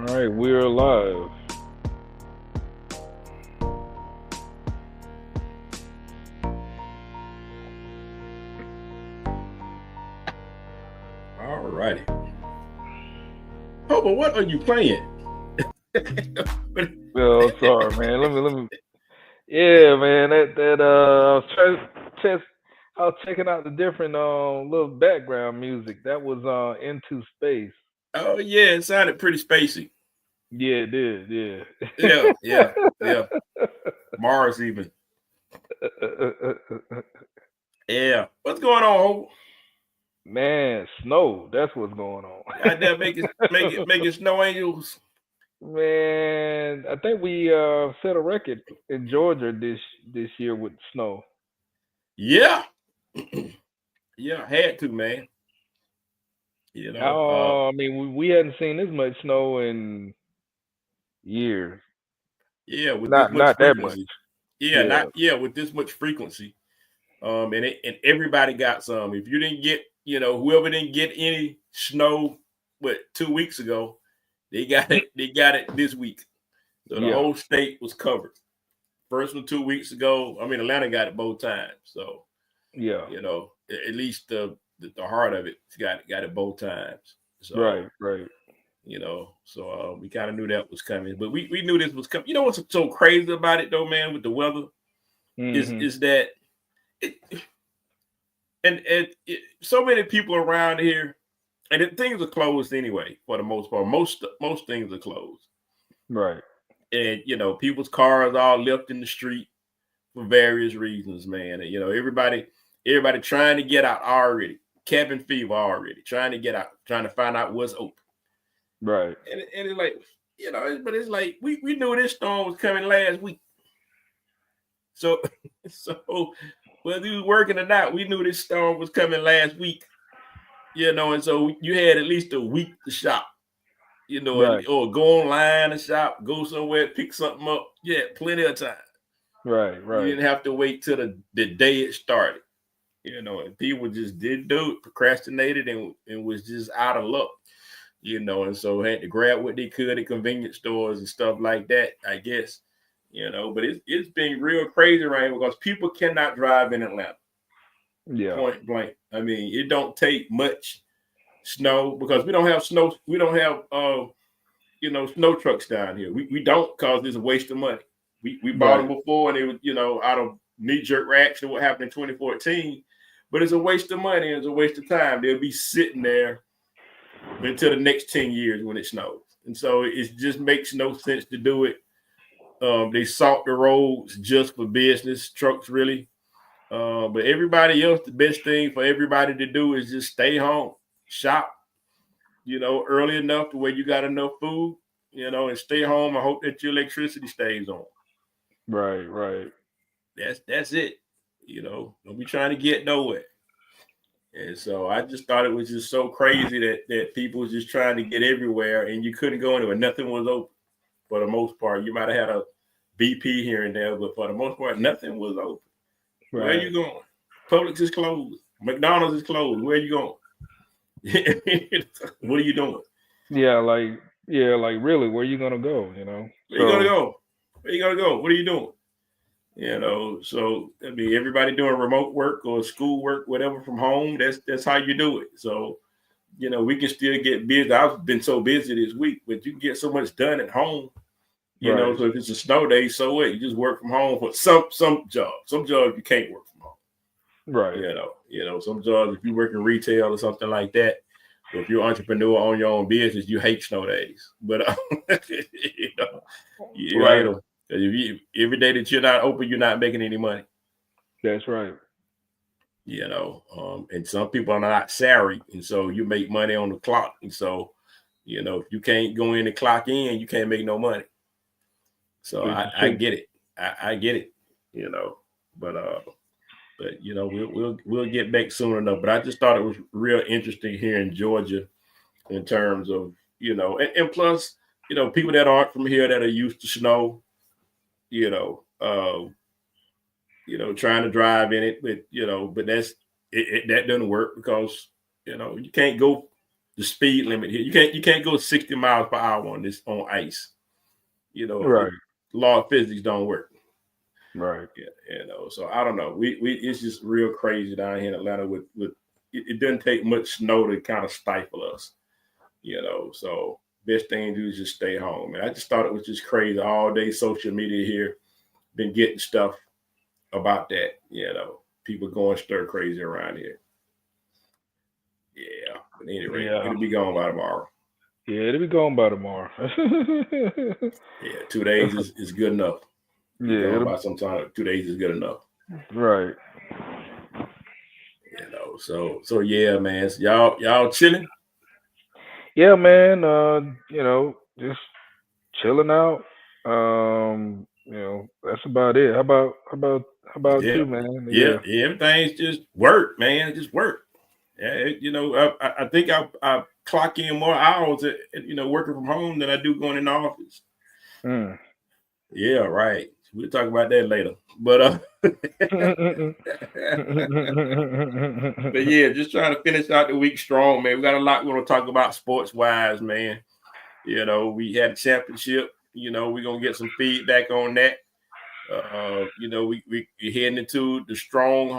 right, we're live. All righty. Oh, but what are you playing? Oh, sorry, man. Let me. Yeah, man. I was test. I was checking out the different little background music. That was Into Space. Oh yeah, it sounded pretty spacey. Yeah, it did. Yeah, Yeah. yeah, yeah. Mars even. Yeah. What's going on, Hope? Man, snow. That's what's going on. Out there making snow angels. Man, I think we set a record in Georgia this year with snow. Yeah. Yeah, had to, man. You know, I mean, we hadn't seen this much snow in years. yeah, with this much Not that much. frequency. Yeah, Yeah. not yeah, with this much frequency. And everybody got some. If you didn't get, whoever didn't get any snow, 2 weeks ago, they got it. They got it this week. So the Yeah. whole state was covered. First one 2 weeks ago. I mean, Atlanta got it both times. So Yeah. at least the heart of it got it both times. Right. So Right. we kind of knew that was coming, but we knew this was coming. You know what's so crazy about it though, man? With the weather Mhm. is that it, so many people around here, and things are closed anyway for the most part. Most things are closed, Right. and people's cars all left in the street for various reasons, man. And everybody trying to get out already. Cabin fever already. Trying to get out, trying to find out what's open. Right. And it's like, but it's like we knew this storm was coming last week. So so whether you was working or not, we knew this storm was coming last week. And so you had at least a week to shop. Right. Or go online and shop, go somewhere, pick something up. Yeah, plenty of time. Right. You Right. didn't have to wait till the day it started. And people just didn't do it, procrastinated, and was just out of luck. And so had to grab what they could at convenience stores and stuff like that, I guess. But it's been real crazy right here because people cannot drive in Atlanta, Yeah. point blank. I mean, it don't take much snow because we don't have snow. We don't have snow trucks down here. We don't, cause it's a waste of money. We bought them Right. before, and it was out of knee jerk reaction to what happened in 2014. But it's a waste of money and it's a waste of time. They'll be sitting there until the next 10 years when it snows. And so it just makes no sense to do it. They salt the roads just for business trucks, really. But everybody else, the best thing for everybody to do is just stay home, shop, early enough to where you got enough food, and stay home and hope that your electricity stays on. Right. Right. That's it. Don't be trying to get nowhere. And so I just thought it was just so crazy that people was just trying to get everywhere and you couldn't go anywhere. Nothing was open for the most part. You might have had a BP here and there, but for the most part, nothing was open. Where are Right. you going? Publix is closed. McDonald's is closed. Where are you going? What are you doing? Yeah. Like really, where you gonna go? You know. Where you gonna So. go? Where you gonna go? What are you doing? So I mean, everybody doing remote work or school work, whatever, from home. That's how you do it. So we can still get busy. I've been so busy this week, but you can get so much done at home. Right. So if it's a snow day, so what? You just work from home for some jobs. Some jobs you can't work from home. Right. Some jobs, if you work in retail or something like that, or if you're an entrepreneur on your own business, you hate snow days. But you know, Right. if every day that you're not open, you're not making any money. That's right. And some people are not salary, and so you make money on the clock. And so, if you can't go in and clock in, you can't make no money. So This I, is I true. get it. I get it. You know, but we'll get back soon enough. But I just thought it was real interesting here in Georgia in terms of and plus people that aren't from here that are used to snow, you know, uh, trying to drive in it, but that doesn't work because you can't go. the speed limit here. You can't go 60 miles per hour on ice. You know, Right. law of physics don't work. Right. Yeah, you know. So I don't know. We it's just real crazy down here in Atlanta with it doesn't take much snow to kind of stifle us. You know, so best thing to do is just stay home. And I just thought it was just crazy all day social media here. Been getting stuff about that, you know. People going stir crazy around here. Yeah. But anyway, it'll be gone by tomorrow. Yeah, it'll be gone by tomorrow. Yeah, 2 days is good enough. Yeah, by sometime 2 days is good enough. Right. You know, so yeah, man. So y'all chilling? Yeah, man. You know, just chilling out. You know, that's about it. How about Yeah, you, man? yeah. Everything's just work, man. It just work. Yeah, you know, I think I clock in more hours at working from home than I do going in the office. Mm. Yeah, right. We'll talk about that later. But but yeah, just trying to finish out the week strong, man. We got a lot we want to talk about sports wise, man. You know, we had a championship. You know, we're gonna get some feedback on that. You know, we're heading into the strong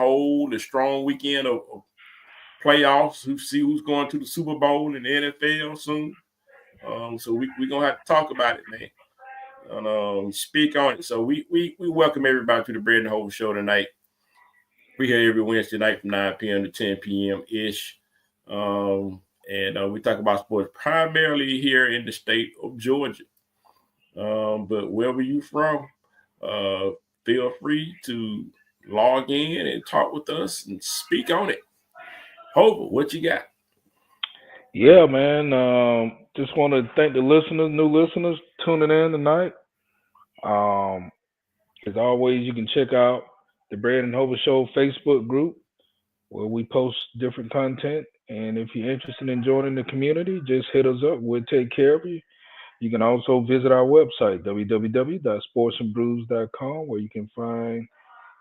weekend of playoffs. Who's going to the Super Bowl in the NFL soon. So we're gonna have to talk about it, man. And speak on it. So we welcome everybody to the Bread and Hope Show tonight. We here every Wednesday night from 9 p.m. to 10 p.m. ish. And we talk about sports primarily here in the state of Georgia. But wherever you from, feel free to log in and talk with us and speak on it. Hope, what you got? Yeah, man. Just want to thank the listeners, new listeners tuning in tonight. As always, you can check out the Bread and Hover Show Facebook group where we post different content. And if you're interested in joining the community, just hit us up. We'll take care of you. You can also visit our website, www.sportsandbrews.com, where you can find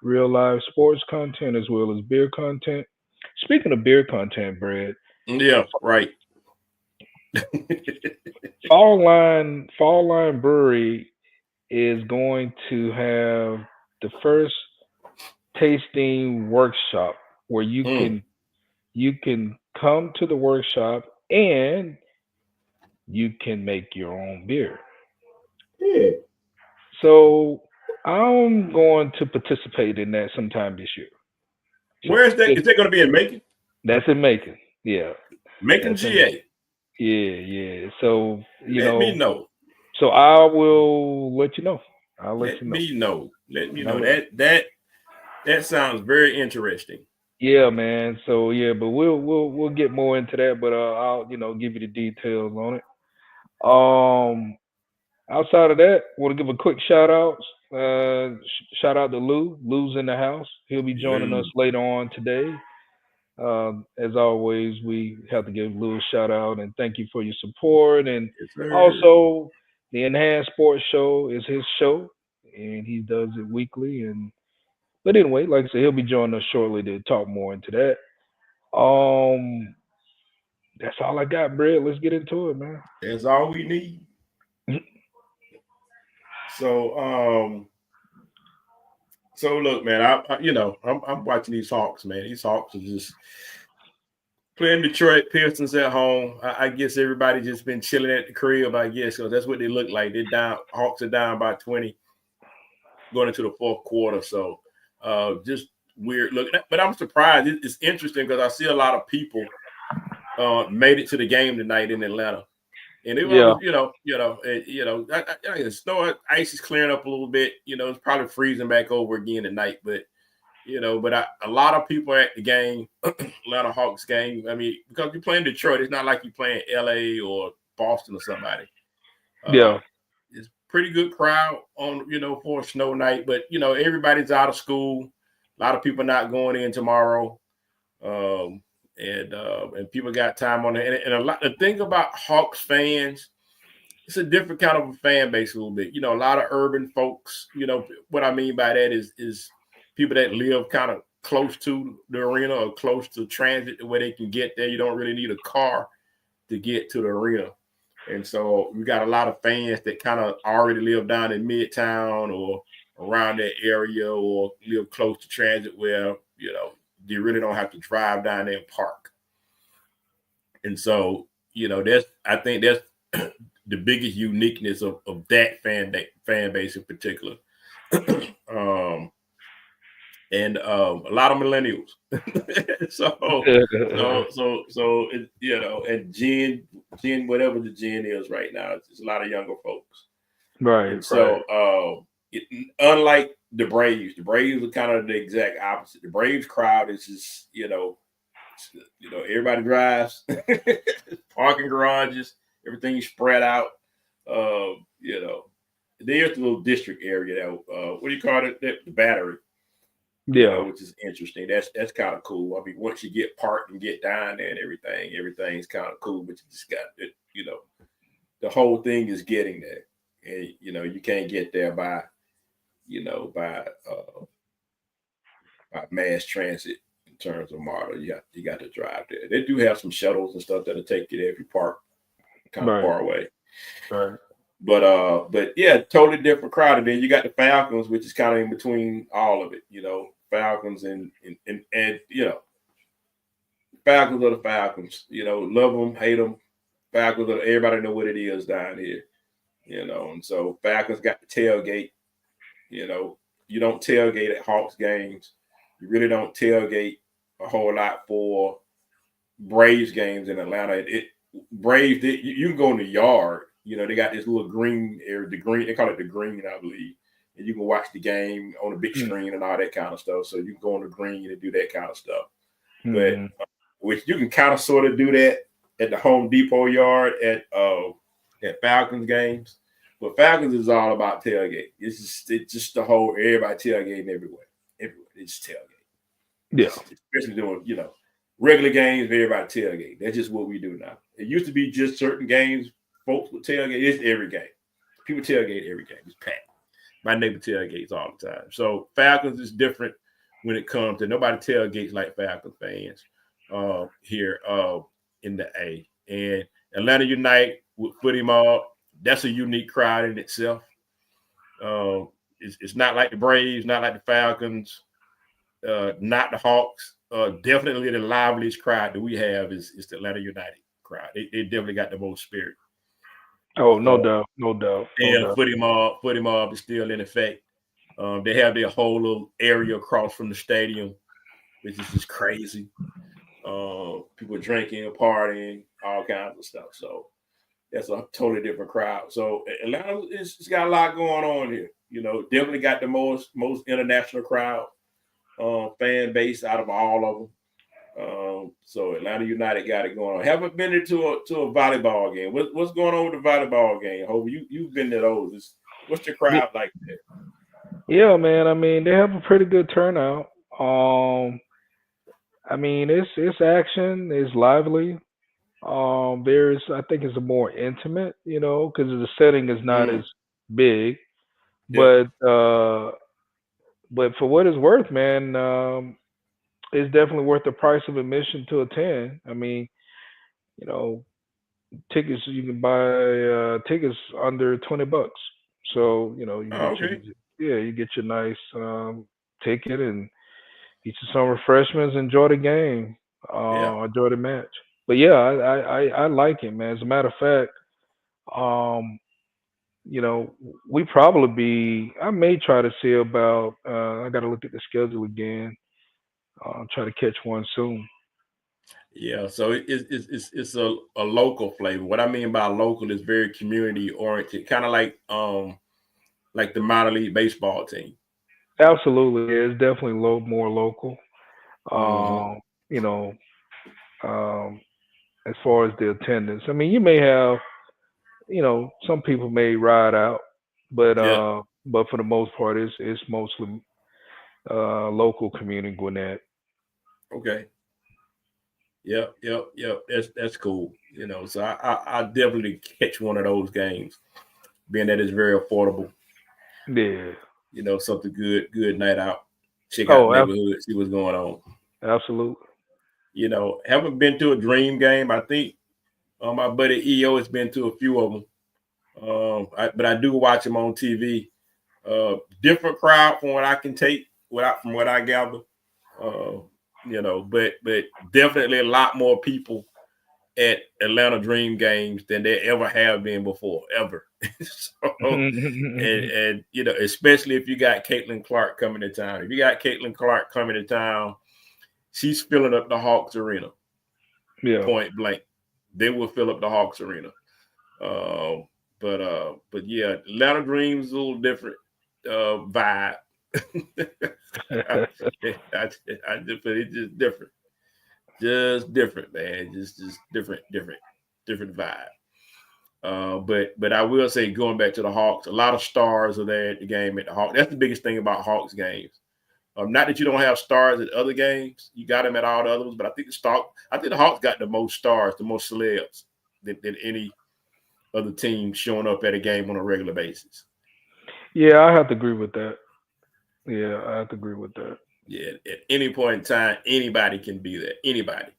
real live sports content as well as beer content. Speaking of beer content, Brad, Yeah, right. Fall Line Brewery is going to have the first tasting workshop where you can come to the workshop and you can make your own beer. Yeah. So I'm going to participate in that sometime this year. So Where is that? Is that going to be in Macon? that's in Macon. Yeah. Macon, GA. Yeah. So Let me know. So I will let you know. I'll let you know. Me know. Let me know. That sounds very interesting. Yeah, man. So yeah, but we'll get more into that. But I'll give you the details on it. Um, Outside of that, want to give a quick shout out. Shout out to Lou. Lou's in the house. He'll be joining us later on today. As always, we have to give Lou a shout out and thank you for your support. And also, the Enhanced Sports Show is his show, and he does it weekly. But anyway, like I said, he'll be joining us shortly to talk more into that. That's all I got, Brett. Let's get into it, man. That's all we need. So look, man, I'm watching these Hawks, man. These Hawks are just playing Detroit Pistons at home. I guess everybody just been chilling at the crib, I guess, because that's what they look like. They're down. Hawks are down by 20 going into the fourth quarter. So just weird look. But I'm surprised. It's interesting because I see a lot of people made it to the game tonight in Atlanta. And it was, snow, ice is clearing up a little bit. It's probably freezing back over again tonight. But, a lot of people at the game, Atlanta Hawks game. I mean, because you're playing Detroit, it's not like you're playing LA or Boston or somebody. It's pretty good crowd on, for a snow night. But, everybody's out of school. A lot of people not going in tomorrow. And people got time on it. And the thing about Hawks fans, it's a different kind of a fan base a little bit. A lot of urban folks. What I mean by that is people that live kind of close to the arena or close to transit where they can get there. You don't really need a car to get to the arena. And so we got a lot of fans that kind of already live down in Midtown or around that area or live close to transit where, they really don't have to drive down there and park. And so, I think that's the biggest uniqueness of that fan base in particular. And a lot of millennials. so and Gen, whatever the Gen is right now, it's a lot of younger folks. Right. And so unlike the Braves are kind of the exact opposite. The Braves crowd is just, everybody drives, parking garages, everything spread out. There's a little district area that what do you call it? The Battery. Yeah, which is interesting. That's kind of cool. I mean, once you get parked and get down there and everything's kind of cool. But you just got it. The whole thing is getting there, and you can't get there by mass transit in terms of model. You got to drive there. They do have some shuttles and stuff that'll take you there if you park kind of far away. Right. But yeah, totally different crowd. And then you got the Falcons, which is kind of in between all of it, Falcons and Falcons are the Falcons, love them, hate them. Falcons are, everybody know what it is down here, and so Falcons got the tailgate, you don't tailgate at Hawks games. You really don't tailgate a whole lot for Braves games in Atlanta. Braves, you can go in the yard. They got this little green area, they call it the green, I believe. And you can watch the game on a big screen and all that kind of stuff. So you can go on the green and do that kind of stuff. But which you can kind of sort of do that at the Home Depot yard at Falcons games. But Falcons is all about tailgate. It's just the whole, everybody tailgating everywhere. It's tailgate. Yeah. Especially doing, regular games, everybody tailgate. That's just what we do now. It used to be just certain games. Folks would tailgate. It's every game. People tailgate every game. It's packed. My neighbor tailgates all the time. So Falcons is different when it comes to nobody tailgates like Falcons fans here in the A. And Atlanta United with Footy Mob, that's a unique crowd in itself. It's not like the Braves, not like the Falcons, not the Hawks. Definitely the liveliest crowd that we have is the Atlanta United crowd. They definitely got the most spirit. Oh, no doubt. And Footy Mob is still in effect. They have their whole little area across from the stadium, which is just crazy. People drinking, partying, all kinds of stuff. So that's a totally different crowd. So Atlanta, it's got a lot going on here. Definitely got the most international crowd, fan base out of all of them. So Atlanta United got it going on. Haven't been to a volleyball game. What's going on with the volleyball game? Hope you've been to those. What's your crowd like there? Yeah, man. I mean, they have a pretty good turnout. I mean, it's action, it's lively. I think it's a more intimate, because the setting is not as big. Yeah. But for what it's worth, man, it's definitely worth the price of admission to attend. I mean, you know, tickets you can buy tickets under $20. So you get you get your nice ticket and get you some refreshments, enjoy the game, enjoy the match. But yeah, I like it, man. As a matter of fact, um, we probably I may try to see about. I got to look at the schedule again. Try to catch one soon. Yeah, so it's a local flavor. What I mean by local is very community oriented, kind of like the minor league baseball team. Absolutely, it's definitely more local. Mm-hmm. You know, um, as far as the attendance, I mean, you may have, some people may ride out, Yeah. but for the most part, it's mostly local community Gwinnett. Okay. Yep. That's cool. So I definitely catch one of those games, being that it's very affordable. Yeah. Something good night out. Check out the neighborhood, see what's going on. Absolutely. Haven't been to a Dream game. I think My buddy EO has been to a few of them, but I do watch them on TV. Different crowd from what I can take, from what I gather. Uh, but definitely a lot more people at Atlanta Dream games than there ever have been before, ever. So, and especially if you got Caitlin Clark coming to town. If you got Caitlin Clark coming to town, she's filling up the Hawks arena. Yeah. Point blank, they will fill up the Hawks arena. But yeah, Atlanta Dreams is a little different vibe. I just, but it's just different. Just different, man. Just different vibe. But I will say, going back to the Hawks, a lot of stars are there at the game at the Hawks. That's the biggest thing about Hawks games. Not that you don't have stars at other games, you got them at all the other ones. But I think the Hawks got the most stars, the most celebs than any other team showing up at a game on a regular basis. Yeah, I have to agree with that. Yeah, I have to agree with that. Yeah, at any point in time, anybody can be there. Anybody,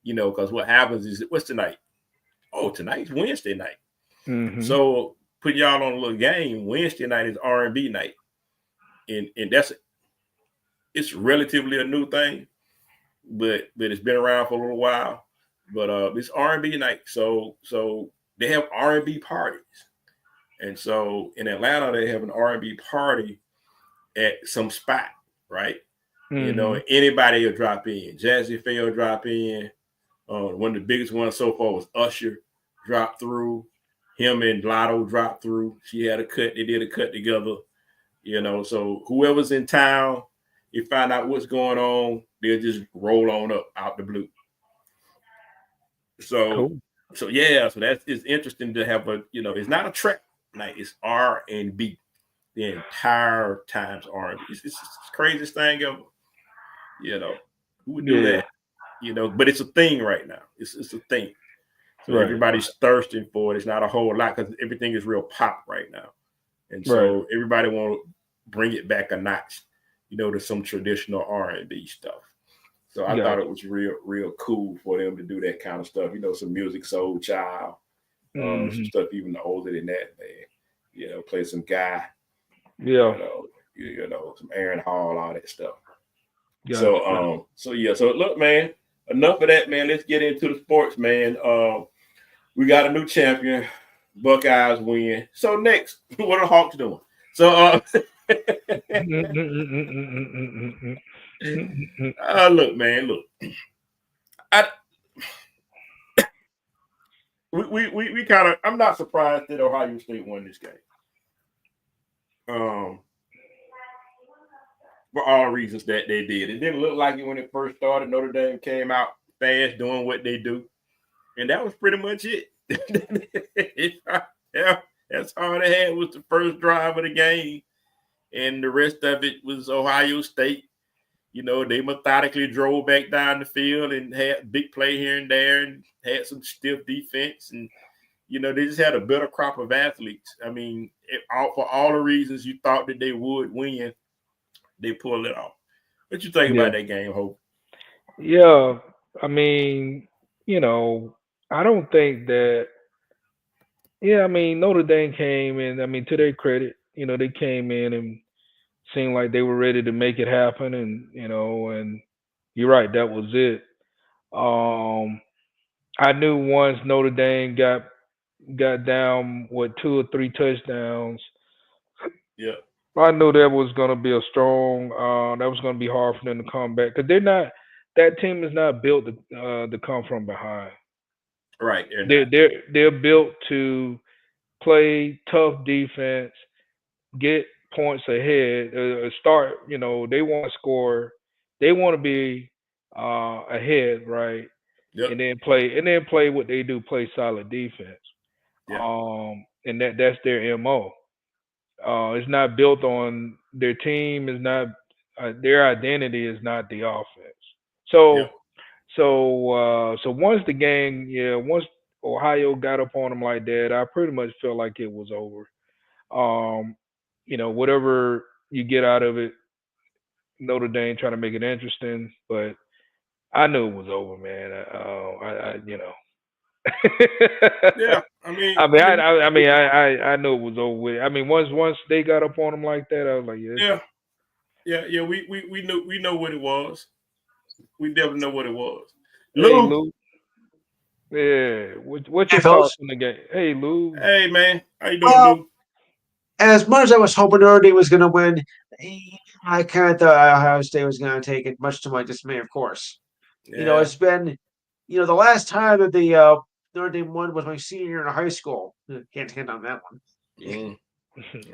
because what happens is, what's tonight? Oh, tonight's Wednesday night. Mm-hmm. So put y'all on a little game. Wednesday night is R&B night, and it's relatively a new thing, but it's been around for a little while. But it's R&B night, so they have R&B parties, and so in Atlanta they have an R&B party at some spot, right? Mm-hmm. Anybody will drop in. Jazzy Faye will drop in. One of the biggest ones so far was Usher dropped through. Him and Lotto dropped through. She had a cut. They did a cut together. So whoever's in town, you find out what's going on, they'll just roll on up out the blue. So, Cool. so it's interesting to have it's not a trap night. It's R&B. The entire time's R&B. It's the craziest thing ever. Who would do that? But it's a thing right now. It's a thing. So Right. everybody's thirsting for it. It's not a whole lot because everything is real pop right now. And so everybody want to bring it back a notch, to some traditional R&B stuff. So I thought it was real cool for them to do that kind of stuff. Some Music Soul Child, some stuff even older than that, man. Play some Guy. Yeah. Some Aaron Hall, all that stuff. Gotcha. So look, man, enough of that, man. Let's get into the sports, man. We got a new champion. Buckeyes win. So next, what are the Hawks doing? So look, man, look. We kind of, I'm not surprised that Ohio State won this game. For all reasons that they did. It didn't look like it when it first started. Notre Dame came out fast doing what they do. And that was pretty much it. Yeah, that's all they had was the first drive of the game. And the rest of it was Ohio State. They methodically drove back down the field and had big play here and there and had some stiff defense. And, they just had a better crop of athletes. I mean, for all the reasons you thought that they would win, they pulled it off. What you think about that game, Hope? Yeah. I mean, I don't think that. Yeah, I mean, Notre Dame came in. I mean, to their credit, they came in and seemed like they were ready to make it happen, and you're right, that was it. Um, I knew once Notre Dame got down with 2 or 3 touchdowns, Yeah. I knew that was going to be a strong. That was going to be hard for them to come back because they're not. That team is not built to come from behind. Right. They're built to play tough defense, get points ahead, start. They want to score. They want to be ahead, right? Yep. And then play what they do, play solid defense. Yep. And that's their mo. It's not built on their team. Is not their identity is not the offense. So Yep. so once the game, once Ohio got up on them like that, I pretty much felt like it was over. Um, whatever you get out of it, Notre Dame trying to make it interesting, but I knew it was over, man. Yeah, I mean, I know it was over with. I mean, once they got up on him like that, I was like, yeah, yeah. We know what it was. We definitely know what it was. hey Lou, Lou, yeah. What's Hey, your thoughts fellas. on the game? Hey Lou, hey man, how you doing, Well, Lou? as much as I was hoping Notre Dame was going to win, I kind of thought Ohio State was going to take it, much to my dismay, of course. Yeah. It's been, the last time that the Notre Dame won was my senior year in high school. Can't hand on that one. Mm.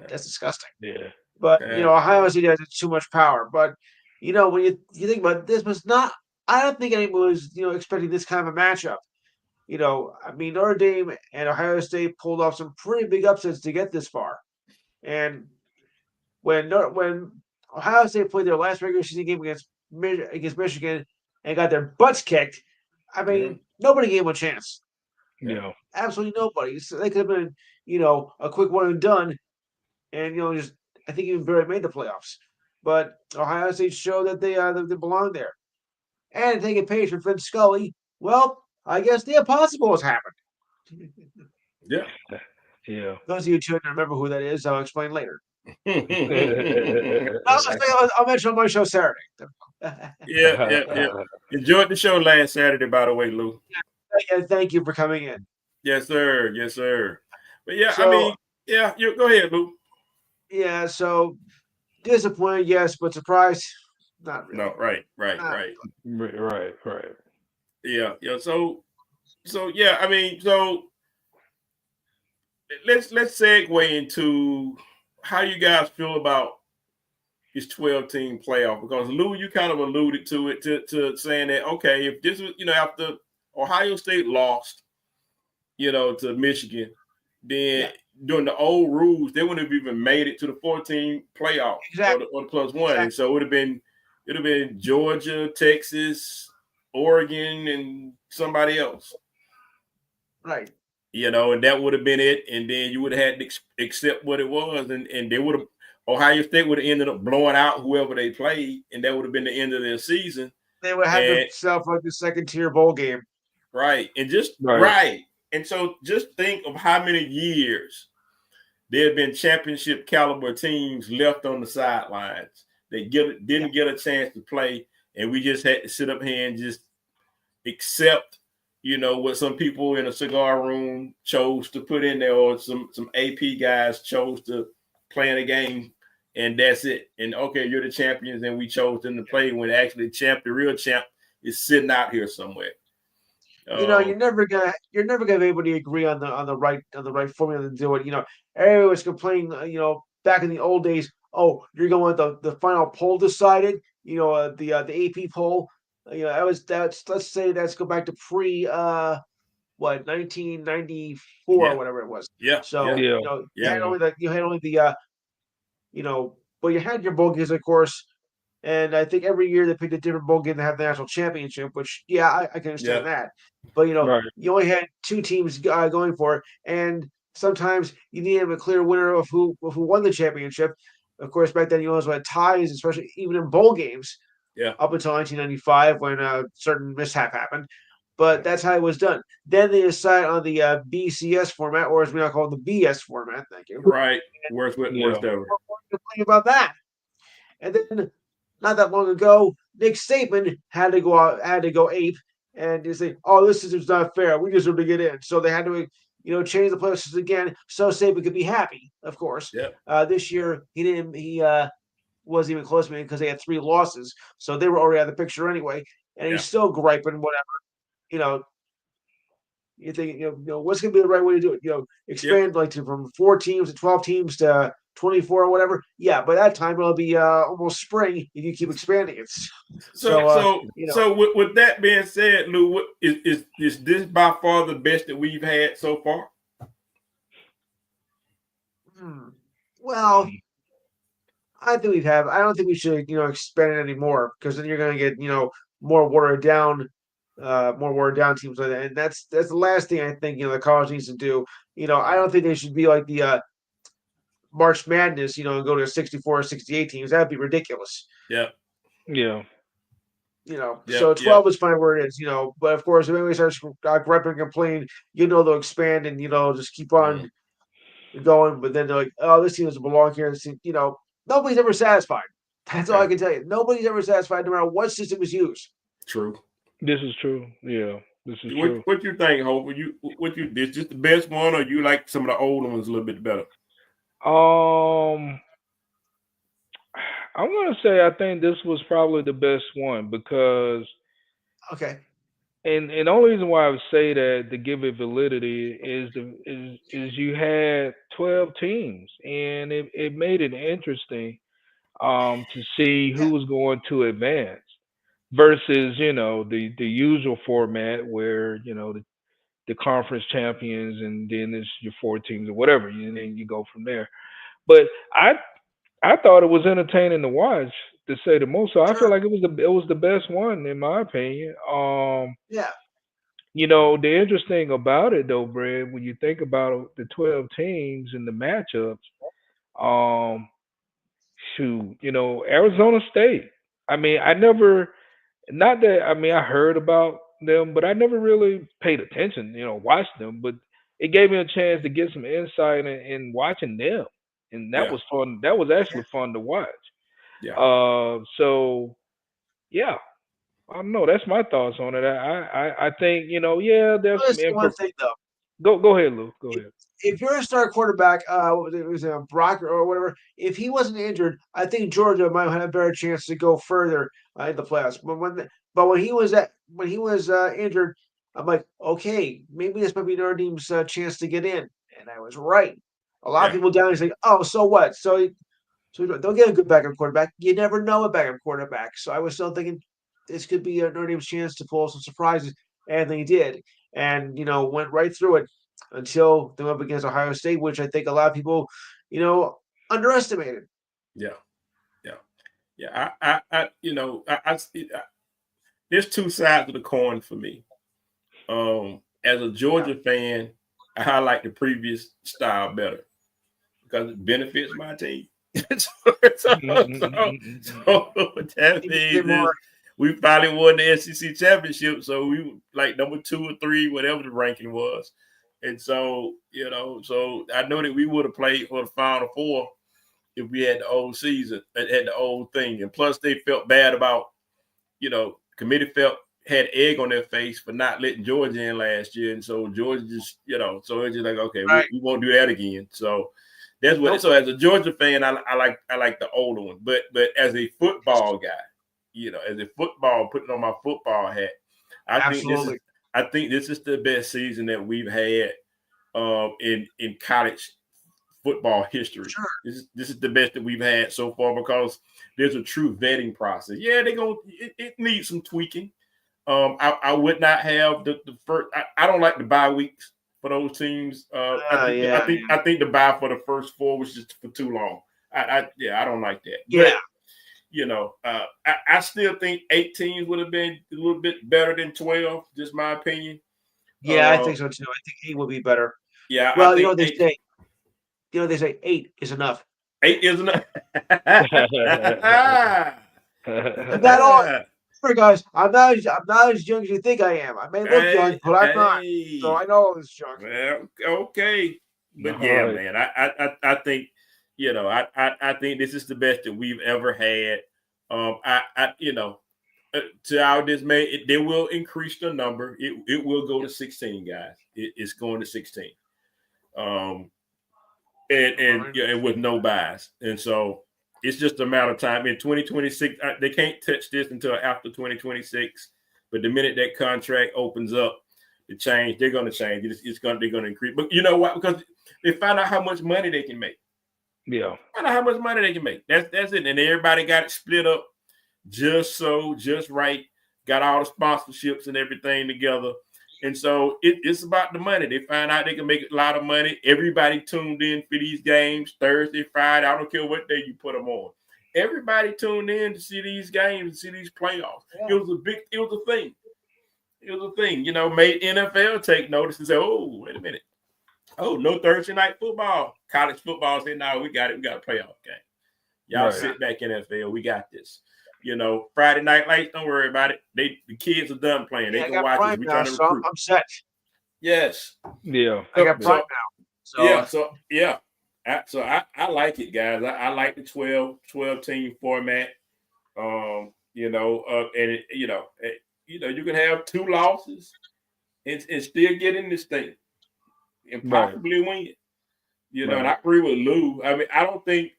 That's disgusting. yeah, But Yeah. Ohio State has too much power. But when you think about it, this was not. I don't think anyone was expecting this kind of a matchup. I mean, Notre Dame and Ohio State pulled off some pretty big upsets to get this far. And when Ohio State played their last regular season game against Michigan and got their butts kicked, I mean, nobody gave them a chance. yeah. Absolutely nobody. So they could have been, a quick one and done, and just I think even barely made the playoffs. But Ohio State showed that they belong there. And take a page from Vince Scully. Well, I guess the impossible has happened. Yeah. Yeah. Those of you who don't remember who that is, I'll explain later. Yeah. I'll mention on my show Saturday. Yeah. Enjoyed the show last Saturday, by the way, Lou. Thank you for coming in. Yes, sir. Yes, sir. But yeah, So, I mean, yeah, you go ahead, Lou. Yeah, so disappointed, yes, but surprised, not really. No, right. Right. Yeah. So yeah, I mean, so let's segue into how you guys feel about this 12-team playoff, because Lou, you kind of alluded to it to saying that, okay, if this was, after Ohio State lost, to Michigan, then during the old rules, they wouldn't have even made it to the 14 playoff or the plus one. Exactly. And so it would have been Georgia, Texas, Oregon, and somebody else. Right. And that would have been it. And then you would have had to accept what it was. And they would have, Ohio State would have ended up blowing out whoever they played. And that would have been the end of their season. They would have themselves like the second tier bowl game. Right. And right. And so just think of how many years there have been championship caliber teams left on the sidelines. They didn't get a chance to play. And we just had to sit up here and just accept what some people in a cigar room chose to put in there, or some AP guys chose to play in a game, and that's it. And okay, you're the champions, and we chose them to play, when actually the real champ is sitting out here somewhere. You're never gonna be able to agree on the right formula to do it. Everyone was complaining, back in the old days, oh, you're going with the final poll decided, the AP poll. Let's say let's go back to pre 1994 or whatever it was. Yeah. So you had only the but you had your bowl games, of course, and I think every year they picked a different bowl game to have the national championship, which I can understand that. But you only had two teams going for it, and sometimes you need to have a clear winner of who won the championship. Of course, back then you always had ties, especially even in bowl games. Yeah. Up until 1995, when a certain mishap happened, but that's how it was done. Then they decided on the BCS format, or as we now call it, the BS format. Thank you. Right. Worst ever. Complain about that. And then, not that long ago, Nick Saban had to go ape and say, "Oh, this is not fair. We deserve to get in." So they had to, change the playoffs again, so Saban could be happy. Of course. Yeah. This year he didn't. He wasn't even close, man, because they had 3 losses, so they were already out of the picture anyway. And he's still griping, whatever. You think, what's going to be the right way to do it? Expand from 4 teams to 12 teams to 24 or whatever. Yeah, by that time it'll be almost spring if you keep expanding it. So with that being said, Lou, is this by far the best that we've had so far? Well, I think I don't think we should, expand it anymore, because then you're going to get, more watered down teams like that, and that's the last thing I think the college needs to do. I don't think they should be like the March Madness, and go to 64 or 68 teams. That'd be ridiculous. Yeah. So 12 is fine where it is, but of course, if anybody starts griping and complaining, they'll expand and, just keep on going. But then they're like, oh, this team doesn't belong here. Nobody's ever satisfied. That's all I can tell you. Nobody's ever satisfied no matter what system is used. True. This is true. Yeah, this is what, true. What you think, Hope? This just the best one, or you like some of the older ones a little bit better? I'm gonna say I think this was probably the best one because, Okay. and the only reason why I would say that to give it validity is you had 12 teams and it made it interesting to see Yeah. who was going to advance versus the usual format where the conference champions and then it's your four teams or whatever and then you go from there. But I thought it was entertaining to watch, to say the most. So I feel Sure. like it was the best one in my opinion. Yeah. The interesting about it though, Brad, when you think about the 12 teams and the matchups, um, shoot, Arizona State. I mean, I never, not that, I mean, I heard about them, but I never really paid attention, watched them. But it gave me a chance to get some insight in watching them, and that Yeah. was fun. That was actually fun to watch. Yeah. So yeah, I don't know. That's my thoughts on it. I think yeah, there's some Listen, one thing though. Go ahead, Lou. Go ahead. If you're a star quarterback, what was it was Brock or whatever, if he wasn't injured, I think Georgia might have a better chance to go further in the playoffs. But when he was injured, I'm like, okay, maybe this might be Notre Dame's chance to get in, and I was right. A lot of Yeah. people down here say, oh, so what? So they'll get a good backup quarterback. You never know a backup quarterback. So I was still thinking this could be a Notre Dame's chance to pull some surprises, and they did, and went right through it until they went up against Ohio State, which I think a lot of people, underestimated. Yeah. Yeah. Yeah. There's two sides of the coin for me. As a Georgia fan, I like the previous style better because it benefits my team. so what that means is we finally won the SEC championship, so we were like number 2 or 3, whatever the ranking was. And so, so I know that we would have played for the Final Four if we had the old season, had the old thing. And plus, they felt bad about, committee had egg on their face for not letting Georgia in last year. And so Georgia just, so it's just like, okay, Right. we won't do that again. So that's what. Nope. So as a Georgia fan, I like the older one. But as a football guy, as a football, putting on my football hat, I think this is the best season that we've had in college football history. Sure. This is the best that we've had so far because there's a true vetting process. Yeah, it needs some tweaking. I would not have the first. I don't like the bye weeks for those teams. I think the bye for the first 4 was just for too long. I don't like that. Yeah. But, I still think 8 teams would have been a little bit better than 12. Just my opinion. Yeah, I think so too. I think 8 would be better. Yeah. Well, they say 8 is enough. 8 is enough. That all. Guys, I'm not as young as you think I am. I may look young, but I'm not. So I know this junk. Well, okay, but yeah, man, I think I think this is the best that we've ever had. To our dismay, they will increase the number. It will go to 16, guys. It's going to 16. And with no buys, and so. It's just a matter of time. In 2026, they can't touch this until after 2026. But the minute that contract opens up, they're going to change. They're going to increase. But you know what? Because they find out how much money they can make. Yeah. Find out how much money they can make. That's it. And everybody got it split up just right. Got all the sponsorships and everything together. And so it's about the money. They find out they can make a lot of money. Everybody tuned in for these games Thursday, Friday. I don't care what day you put them on. Everybody tuned in to see these games and see these playoffs. Yeah. It was a thing. Made NFL take notice and say, oh, wait a minute. Oh, no Thursday night football. College football said, no, we got it. We got a playoff game. Y'all sit back, NFL. We got this. Friday night lights, don't worry about it. The kids are done playing. They I can got watch us. Prime We're now, trying to so recruit. I'm set. Yes. Yeah. I got Prime now. So I like it, guys. I like the 12 team format. And you can have 2 losses and still get in this thing and possibly win. And I agree with Lou. I mean, I don't think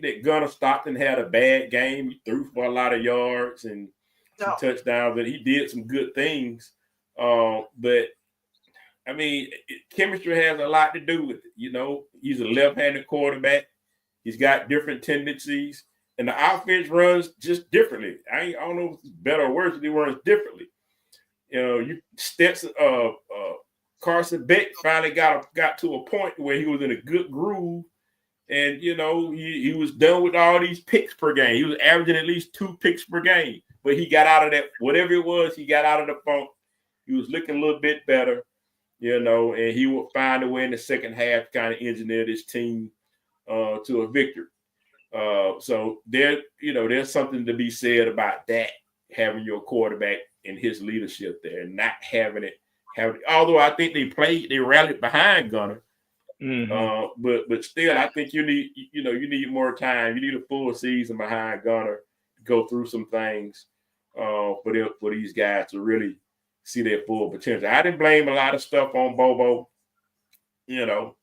that Gunnar Stockton had a bad game. He threw for a lot of yards and some touchdowns, and he did some good things. But I mean, chemistry has a lot to do with it. He's a left-handed quarterback. He's got different tendencies, and the offense runs just differently. I don't know if it's better or worse, but he runs differently. Carson Beck finally got to a point where he was in a good groove, and he was done with all these picks per game. He was averaging at least 2 picks per game, but he got out of that, whatever it was, he got out of the funk. He was looking a little bit better, and he would find a way in the second half to kind of engineer this team to a victory. So there's something to be said about that, having your quarterback and his leadership there, and not having it. Although I think they rallied behind Gunnar, but still, I think you need more time. You need a full season behind Gunnar to go through some things for these guys to really see their full potential. I didn't blame a lot of stuff on Bobo. A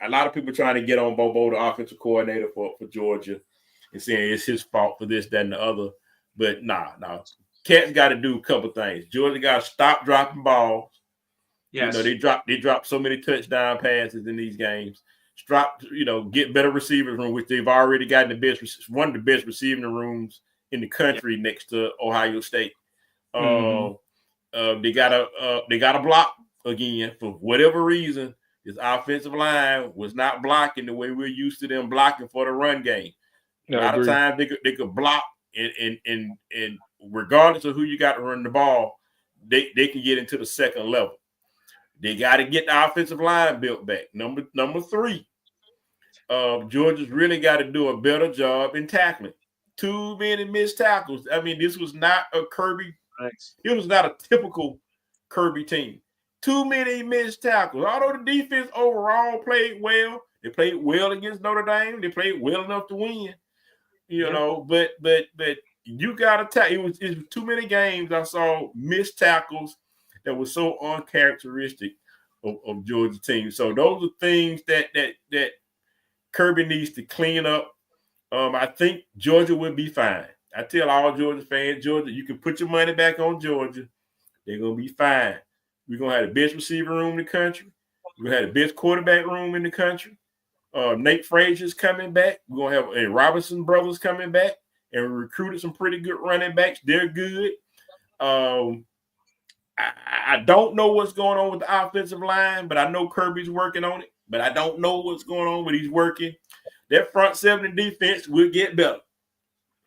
lot of people trying to get on Bobo, the offensive coordinator for Georgia, and saying it's his fault for this, that, and the other. But nah. Cat's got to do a couple things. Georgia got to stop dropping balls. Yes. They drop so many touchdown passes in these games. Get better receivers room, which they've already gotten one of the best receiving rooms in the country next to Ohio State. They gotta block again for whatever reason. This offensive line was not blocking the way we're used to them blocking for the run game. A lot of times they could block and regardless of who you got to run the ball, they can get into the second level. They got to get the offensive line built back. Number 3, Georgia's really got to do a better job in tackling. Too many missed tackles. I mean, this was not a Kirby. It was not a typical Kirby team. Too many missed tackles. Although the defense overall played well, they played well against Notre Dame. They played well enough to win. But you gotta tell it was too many games I saw missed tackles that was so uncharacteristic of Georgia team. So those are things that Kirby needs to clean up. I think Georgia will be fine. I tell all Georgia fans, Georgia, you can put your money back on Georgia. They're gonna be fine. We're gonna have the best receiver room in the country. We're gonna have the best quarterback room in the country. Nate Frazier's coming back. We're gonna have Robinson brothers coming back, and we recruited some pretty good running backs. They're good. I don't know what's going on with the offensive line, but I know Kirby's working on it. But I don't know what's going on, but he's working. That front 7 in defense will get better.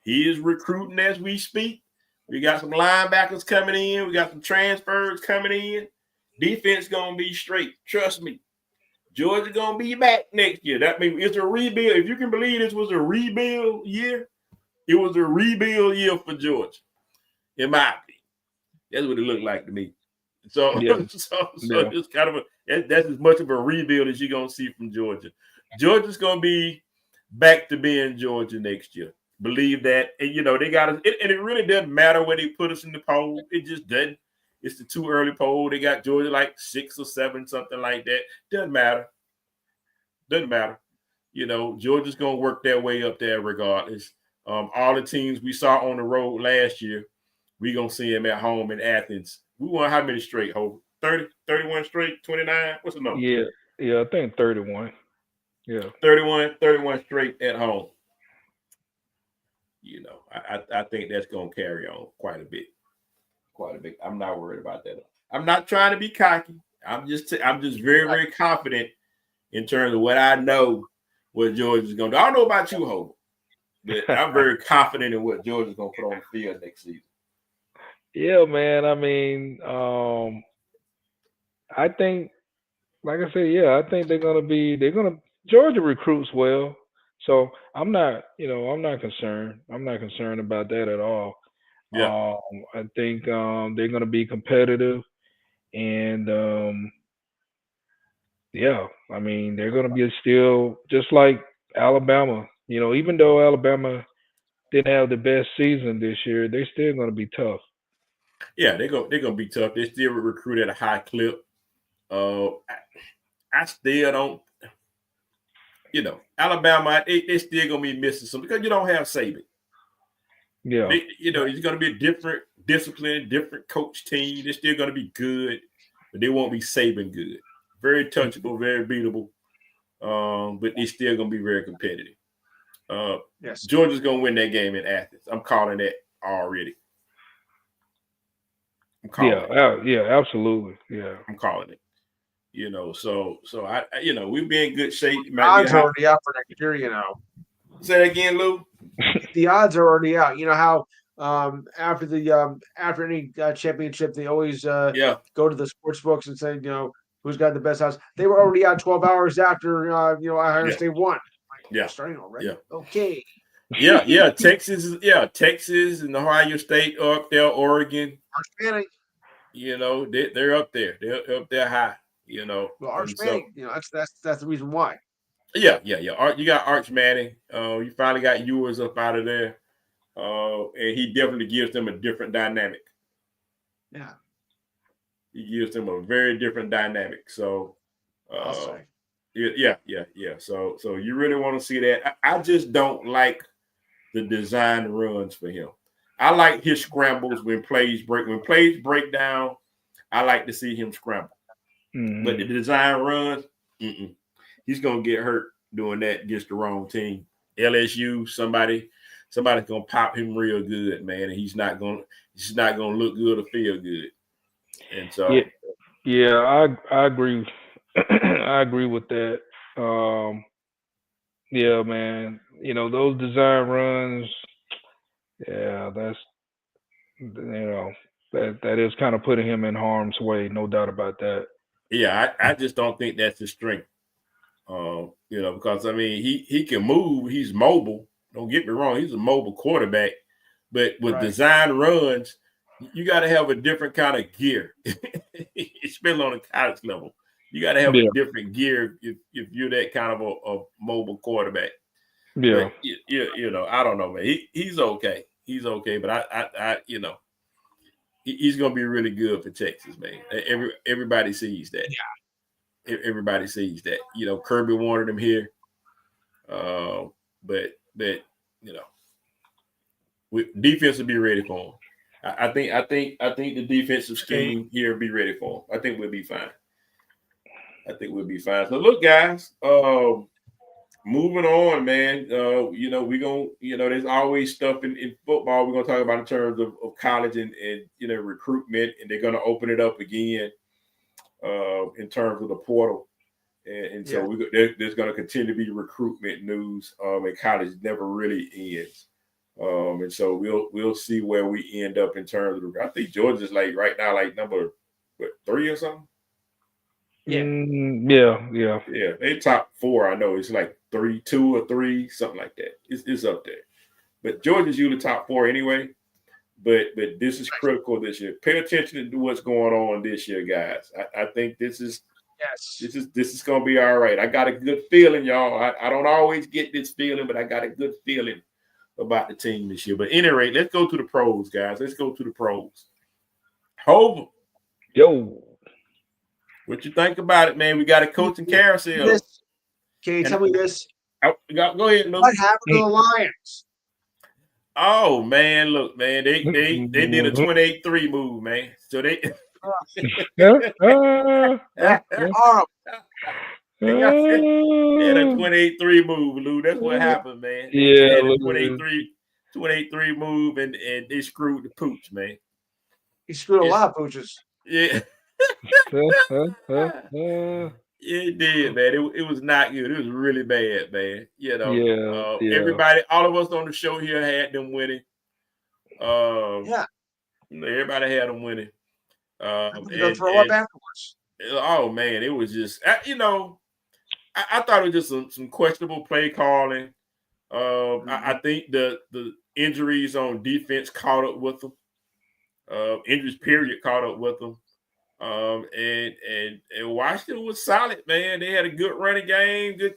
He is recruiting as we speak. We got some linebackers coming in. We got some transfers coming in. Defense gonna be straight. Trust me. Georgia gonna be back next year. That means it's a rebuild. If you can believe this was a rebuild year, it was a rebuild year for Georgia, in my opinion. That's what it looked like to me. So it's kind of that's as much of a rebuild as you're gonna see from Georgia. Georgia's gonna be back to being Georgia next year. Believe that, and they got us. And it really doesn't matter where they put us in the poll. It just doesn't. It's the too early poll. They got Georgia like 6 or 7, something like that. Doesn't matter. Georgia's gonna work their way up there regardless. All the teams we saw on the road last year, we're gonna see them at home in Athens. We won how many straight, Hope? 30, 31 straight, 29? What's the number? Yeah, I think 31. Yeah. 31 straight at home. I think that's gonna carry on quite a bit. I'm not worried about that. I'm not trying to be cocky. I'm just very, very confident in terms of what I know what Georgia's gonna do. I don't know about you, Hope, but I'm very confident in what Georgia's gonna put on the field next season. Yeah, man. I mean, I think, like I said, I think Georgia recruits well. So I'm not, I'm not concerned. I'm not concerned about that at all. Yeah, I think they're going to be competitive, and yeah, I mean they're going to be still just like Alabama. Even though Alabama didn't have the best season this year, they're still going to be tough. yeah, they're gonna be tough. They still recruit at a high clip. I still don't, Alabama, they still gonna be missing some because you don't have Saban. Yeah, It's gonna be a different discipline, different coach team. They're still gonna be good, but they won't be Saban good. Very touchable, very beatable. But they're still gonna be very competitive. Yes. Georgia's gonna win that game in Athens. I'm calling that already. I'm calling it. yeah, absolutely, yeah. I'm calling it. So we be in good shape. It might be a Odds are hot. already out for next year. Say that again, Lou. The odds are already out. You know how after any championship they always Yeah, go to the sports books and say who's got the best odds. They were already out 12 hours after Ohio yeah, State won. yeah, Starting already. yeah. Okay. Yeah. Texas and Ohio State are up there, Oregon. Arch Manning. They're up there. They're up there high. Well, Arch And so Manning. That's the reason why. yeah. You got Arch Manning. You finally got Ewers up out of there, and he definitely gives them a different dynamic. Yeah. He gives them a very different dynamic. So, I'll say. yeah. So you really want to see that? I just don't like the design runs for him. I like his scrambles when plays break. When plays break down, I like to see him scramble. Mhm. But the design runs, he's gonna get hurt doing that against the wrong team. LSU, somebody's gonna pop him real good, man, and he's not gonna look good or feel good. And so, I agree. I agree with that. Um, yeah, man. Those design runs. Yeah, that's that is kind of putting him in harm's way, no doubt about that. yeah, I just don't think that's his strength. Because I mean, he can move. He's mobile. Don't get me wrong. He's a mobile quarterback, but with Right. design runs, you got to have a different kind of gear, especially on a college level. You got to have Yeah, a different gear if you're that kind of a mobile quarterback. yeah, But I don't know, man. He's okay. He's okay, but he's gonna be really good for Texas, man. Everybody sees that. Everybody sees that. Kirby wanted him here, but defense will be ready for him. I think the defensive scheme here will be ready for him. I think we'll be fine. So look, guys. Moving on, man. We're gonna, there's always stuff in football we're gonna talk about in terms of college and recruitment, and they're gonna open it up again in terms of the portal. And so there's going to continue to be recruitment news. And college never really ends. And so we'll see where we end up in terms of. I think Georgia's right now number 3 or something. Yeah. They top 4. I know it's 3, 2 or 3, something like that. It's up there. But Georgia's usually top 4 anyway. But this is critical this year. Pay attention to what's going on this year, guys. I think this is. Yes. This is gonna be all right. I got a good feeling, y'all. I don't always get this feeling, but I got a good feeling about the team this year. But at any rate, let's go to the pros, guys. Let's go to the pros. Hova. Yo. What you think about it, man? We got a coaching carousel. Can you tell me this? Go ahead, Luke. What happened to the Lions? Oh man, look, man, they did a 28-3 move, man. So they Horrible. They had a 28-3 move, Lou. That's what happened, man. Yeah, they had a 28-3 move, and they screwed the pooch, man. He screwed a lot of pooches. Yeah. It did, man. It was not good. It was really bad, man. Everybody, all of us on the show here had them winning. Everybody had them winning. They'll throw up afterwards. Oh man, it was just I thought it was just some questionable play calling. I think the injuries on defense caught up with them. Injuries period caught up with them. And Washington was solid, man. They had a good running game. Good,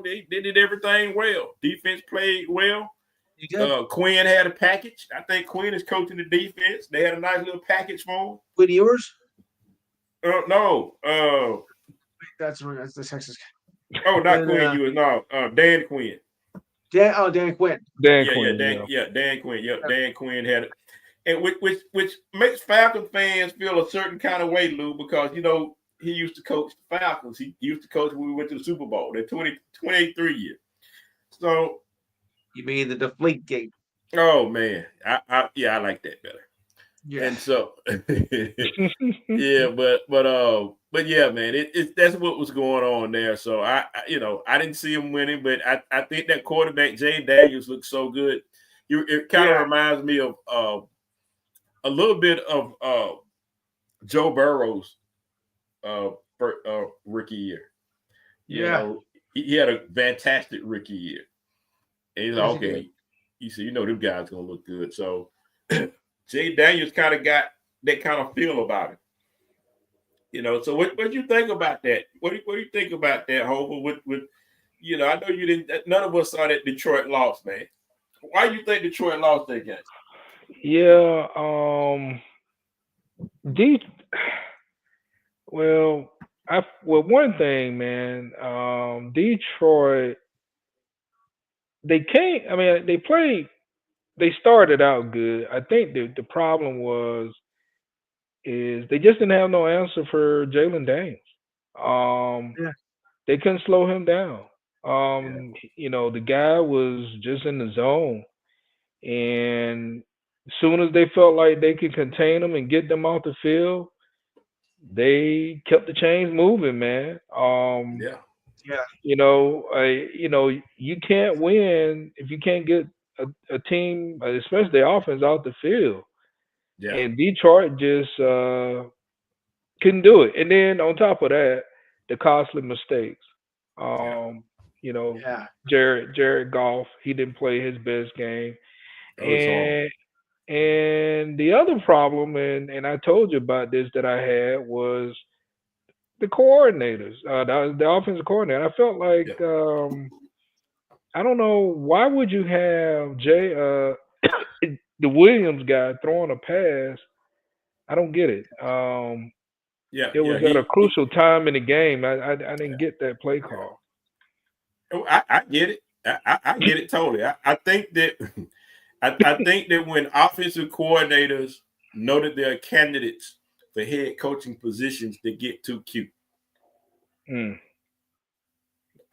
they did everything well. Defense played well. Quinn had a package. I think Quinn is coaching the defense. They had a nice little package for him. Quinn Ewers? No. That's the Texas guy. Oh, not Quinn Ewers. No, Dan Quinn. Dan Quinn. Dan Quinn. Dan Quinn. Yep, Dan Quinn had it. And which makes Falcon fans feel a certain kind of way, Lou, because he used to coach the Falcons. He used to coach when we went to the Super Bowl, the 2023 year. So you mean the Deflate game? Oh man, I like that better. Yeah. And so yeah, but yeah, man, that's what was going on there. So I didn't see him winning, but I think that quarterback Jay Daniels looks so good. It kind of reminds me of a little bit of Joe Burrow's rookie year. You know, he had a fantastic rookie year. And he's like, okay, you see, them guys gonna look good. So Jay Daniels kind of got that kind of feel about it. So what do you think about that? What do you think about that, Hova? With I know you didn't. None of us saw that Detroit lost, man. Why do you think Detroit lost that game? Yeah. One thing, man. Detroit. They can't. I mean, they played. They started out good. I think the problem is they just didn't have no answer for Jalen Daniels. They couldn't slow him down. The guy was just in the zone, and as soon as they felt like they could contain them and get them off the field, they kept the chains moving, man. You can't win if you can't get a team, especially the offense, off the field. Yeah. And Detroit just couldn't do it. And then on top of that, the costly mistakes. Jared Goff, he didn't play his best game. And the other problem, and I told you about this that I had, was the coordinators, the offensive coordinator. I felt like I don't know, why would you have the Williams guy throwing a pass? I don't get it. It was at a crucial time in the game. I didn't get that play call. Oh, I get it. I get it totally. I think that I think that when offensive coordinators know that they're candidates for head coaching positions, they get too cute.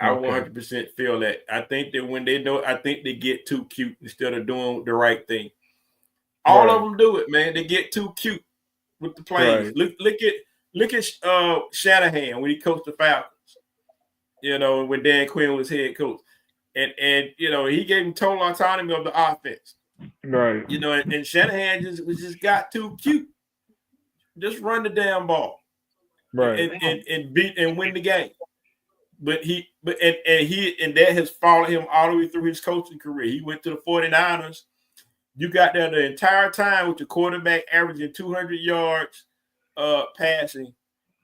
I 100% feel that. I think that when they know, I think they get too cute instead of doing the right thing. All of them do it, man. They get too cute with the plays. Right. Look at Shanahan when he coached the Falcons. When Dan Quinn was head coach, and he gave him total autonomy of the offense. Right. And Shanahan just got too cute. Just run the damn ball. Right. And beat and win the game. But that has followed him all the way through his coaching career. He went to the 49ers. You got there the entire time with your quarterback averaging 200 yards passing,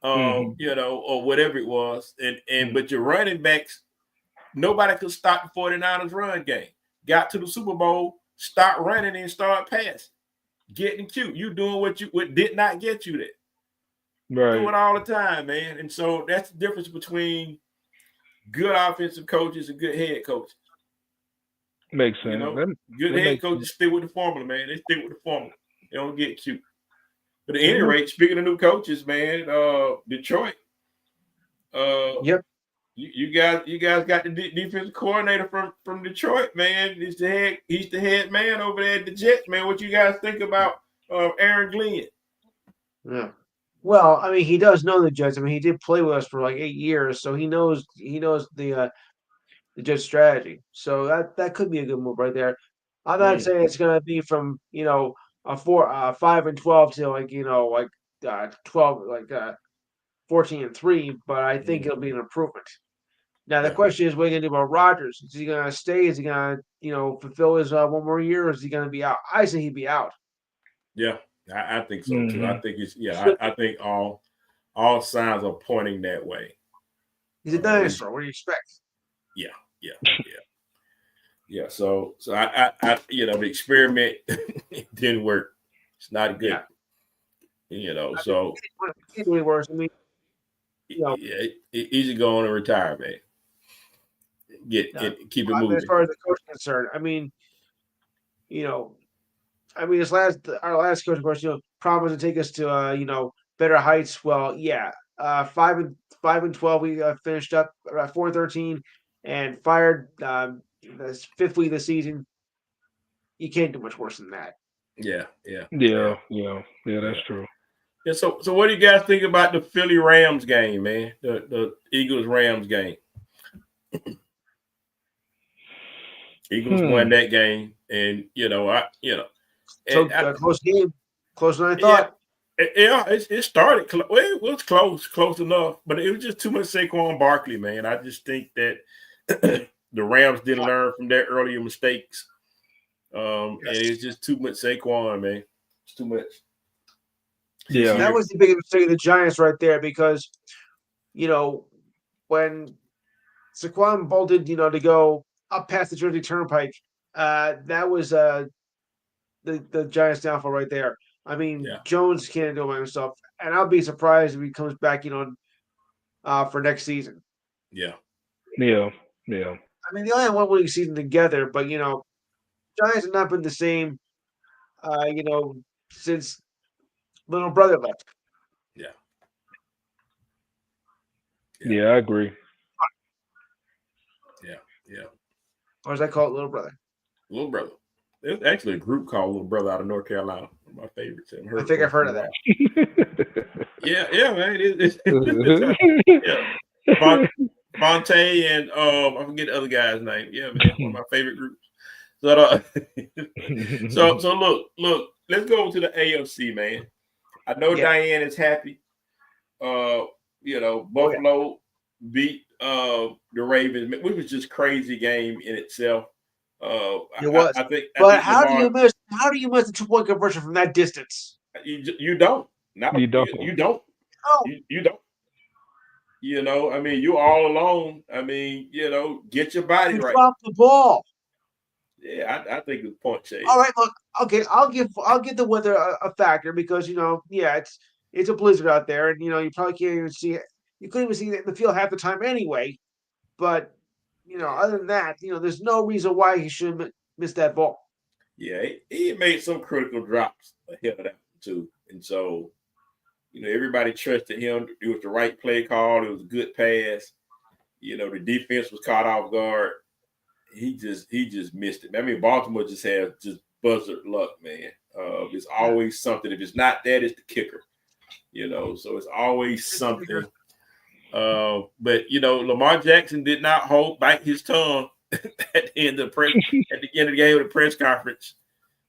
or whatever it was. But your running backs, nobody could stop the 49ers run game. Got to the Super Bowl, start running and start passing. Getting cute. You doing what did not get you there. Right. Do it all the time, man. And so that's the difference between good offensive coaches and good head coaches. Makes sense. Good head coaches stick with the formula, man. They stick with the formula. They don't get cute. But at any rate, speaking of new coaches, man, Detroit. You guys got the defensive coordinator from Detroit, man. He's the head man over there at the Jets, man. What you guys think about Aaron Glenn? Yeah. Well, I mean, he does know the Jets. I mean, he did play with us for like 8 years, so he knows the Jets strategy. So that could be a good move right there. I'm not saying it's going to be from a 5-12 to 12 14-3, but I think it'll be an improvement. Now the Yeah. question is, what are you gonna do about Rodgers? Is he gonna stay? Is he gonna, fulfill his one more year, or is he gonna be out? I say he'd be out. Yeah, I think so too. I Hmm. think it's I think all signs are pointing that way. He's a dinosaur. What do you expect? Yeah, yeah, yeah, yeah. So I the experiment didn't work. It's not good. Yeah, So it can't do any worse. I mean, yeah, easy going to retire, man. uh, Keep it I mean, as moving. far as the coach is concerned, you know, this our last coach, of course, promised to take us to better heights. Well, yeah, 5-12, we finished up 4-13, and fired the fifth week of the season. You can't do much worse than that. Yeah, yeah, yeah, Yeah, yeah, yeah. That's yeah. true. Yeah. So what do you guys think about the Philly Rams game, man? The Eagles Rams game. Eagles won Hmm. that game, and So and close game, closer than I yeah, thought. yeah, it started. Well, it was close enough, but it was just too much Saquon Barkley, man. I just think that the Rams didn't learn from their earlier mistakes, and Yes. it's just too much Saquon, man. It's too much. Yeah. That was the biggest mistake of the Giants right there because, when Saquon bolted, to go up past the Jersey Turnpike, that was the Giants' downfall right there. I mean, Yeah, Jones can't do it by himself, and I'll be surprised if he comes back, for next season. yeah, Yeah. Yeah. I mean, they only had one winning season together, but Giants have not been the same, since little brother left, yeah, yeah, Yeah. I agree. yeah, yeah. or as I call it, little brother. Little brother. There's actually a group called Little Brother out of North Carolina. One of my favorites. I think I've heard of that. Yeah, yeah, man. Yeah. Fonte and I forget the other guy's name. Yeah, man. One of my favorite groups. So look, let's go to the AFC, man. I know Yeah. Diane is happy. Buffalo beat the Ravens, which was just crazy game in itself. It was. I think How do Lamar, you miss a 2-point conversion from that distance? you don't. Not You don't. you don't. Oh, You don't. I mean, you all alone. I mean, get your body you right. dropped the ball. Yeah, I think it's point shade. All right, look. Okay, I'll give the weather a factor because it's a blizzard out there, and you probably can't even see it. You couldn't even see it in the field half the time anyway. But other than that, there's no reason why he should miss that ball. Yeah, he made some critical drops ahead of that too, and so everybody trusted him. It was the right play call. It was a good pass. The defense was caught off guard. He just missed it. I mean, Baltimore just has just buzzard luck, man. It's always something. If it's not that, it's the kicker. So it's always something. But Lamar Jackson did not bite his tongue at the end of the game of the press conference.